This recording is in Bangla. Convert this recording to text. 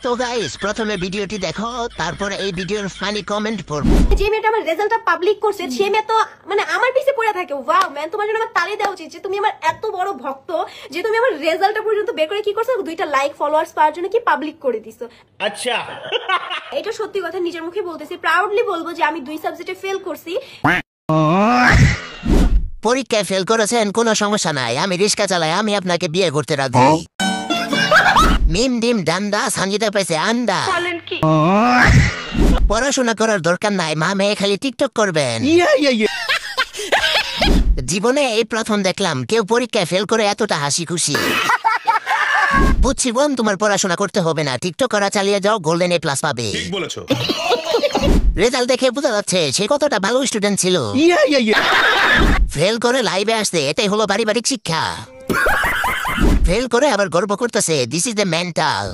তো গাইস প্রথমে ভিডিওটি দেখো, তারপর এই ভিডিওর ফানি কমেন্ট পড়বো। যে মেয়েটা আমার রেজাল্টটা পাবলিক করছে সে মেয়ে তো মানে আমার পিছে পড়ে থাকে। ওয়াও ম্যান, তোমার জন্য আমার তালি দেওয়া উচিত যে তুমি আমার এত বড় ভক্ত যে তুমি আমার রেজাল্টটা পর্যন্ত বের করে কি করছো, 2টা লাইক ফলোয়ার্স পাওয়ার জন্য কি পাবলিক করে দিছো। আচ্ছা এটা সত্যি কথা, নিজের মুখে বলতেছি, প্রাউডলি বলবো যে আমি 2 সাবজেক্টে ফেল করছি। পরীক্ষায় ফেল করেছেন, কোনো সমস্যা নাই, আমি রিক্সা চালাই, আমি আপনাকে বিয়ে করতে রাজি। মিম ডিম ডান্ডা সঞ্জিতা পাইছে আন্ডা। পড়াশোনা করার দরকার নাই, মা মেয়ে খালি টিকটক করবেন। জীবনে এই প্রথম দেখলাম কেউ পরীক্ষায় ফেল করে এতটা হাসি খুশি। বুঝছি বোন, তোমার পড়াশোনা করতে হবে না, টিকটক করা চালিয়ে যাও, গোল্ডেন এ প্লাস পাবে। ঠিক বলেছো। রেজাল্ট দেখে বোঝা যাচ্ছে সে কতটা ভালো স্টুডেন্ট ছিল। ফেল করে লাইভে আসতে, এটাই হলো পারিবারিক শিক্ষা। ফেল করে আবার গর্ব করতেছে, দিস ইজ দ্য মেন্টাল।